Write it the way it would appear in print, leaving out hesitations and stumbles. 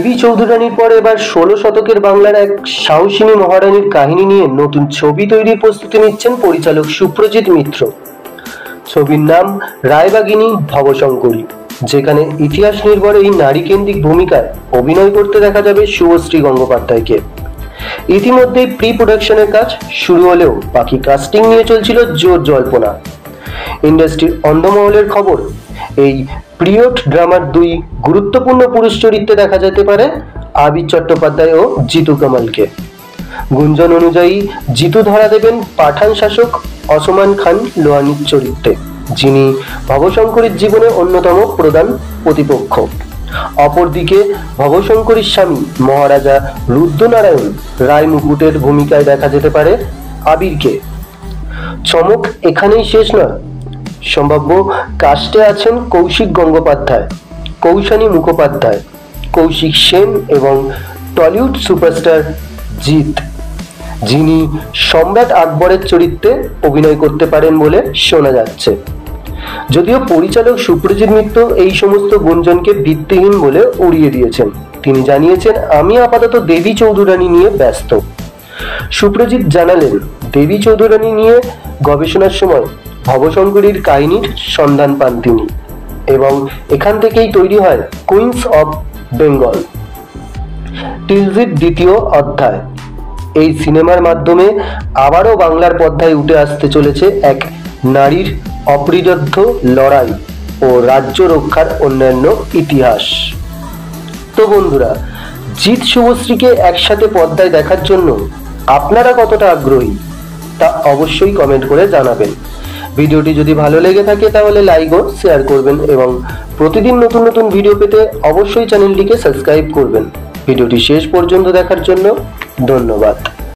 দেবী চৌধুরানীর পর এবার 16 শতকের বাংলার এক সাহসিনী মহারানীর কাহিনী নিয়ে নতুন ছবি তৈরির প্রস্তুতি নিচ্ছেন পরিচালক সুপ্রজিৎ মিত্র। ছবির নাম রায়বাগিনী ভবশঙ্করী, যেখানে ইতিহাস নির্ভর এই নারীকেন্দ্রিক ভূমিকায় অভিনয় করতে দেখা যাবে শুভশ্রী গঙ্গোপাধ্যায়কে। ইতিমধ্যেই প্রি প্রোডাকশনের কাজ শুরু হলেও বাকি কাস্টিং নিয়ে চলছিল জোর জল্পনা। ইন্ডাস্ট্রির অন্ধমহলের খবর, এই পিরিয়ড ড্রামার দুই গুরুত্বপূর্ণ পুরুষ চরিত্রে দেখা যেতে পারে আবির চট্টোপাধ্যায় ও জিতু কামালকে। গুঞ্জন অনুযায়ী জিতু ধরা দেবেন পাঠান শাসক ওসমান খান লোহানীর চরিত্রে, যিনি ভবশঙ্করীর জীবনে অন্যতম প্রধান প্রতিপক্ষ। অপরদিকে ভবশঙ্করীর স্বামী মহারাজা রুদ্রনারায়ণ রায় মুকুটের ভূমিকায় দেখা যেতে পারে আবিরকে। চমক এখানেই শেষ নয়, সম্ভাব্য কাস্টে আছেন কৌশিক গঙ্গোপাধ্যায়, কৌশানী মুখোপাধ্যায়, কৌশিক সেন এবং টলিউড সুপারস্টার জিৎ, যিনি সম্রাট আকবরের চরিত্রে অভিনয় করতে পারেন বলে শোনা যাচ্ছে। যদিও পরিচালক সুপ্রজিৎ মিত্র এই সমস্ত গুঞ্জনকে ভিত্তিহীন বলে উড়িয়ে দিয়েছেন। তিনি জানিয়েছেন, আমি আপাতত দেবী চৌধুরানী নিয়ে ব্যস্ত। সুপ্রজিৎ জানালেন, দেবী চৌধুরানী নিয়ে গবেষণার সময় ভবশঙ্করীর কাহিনীর সন্ধান পান তিনি, এবং এখান থেকেই তৈরি হয় কুইন্স অব বেঙ্গল টিলজির দ্বিতীয় অধ্যায়। এই সিনেমার মাধ্যমে আবারও বাংলার পর্দায় উঠে আসতে চলেছে এক নারীর অপ্রতিরোধ্য লড়াই ও রাজ্য রক্ষার অন্যান্য ইতিহাস। তো বন্ধুরা, জিৎ শুভশ্রীকে একসাথে পর্দায় দেখার জন্য আপনারা কতটা আগ্রহী তা অবশ্যই কমেন্ট করে জানাবেন। ভিডিওটি যদি ভালো লেগে থাকে তাহলে লাইক ও শেয়ার করবেন, এবং প্রতিদিন নতুন নতুন ভিডিও পেতে অবশ্যই চ্যানেলটিকে সাবস্ক্রাইব করবেন। ভিডিওটি শেষ পর্যন্ত দেখার জন্য ধন্যবাদ।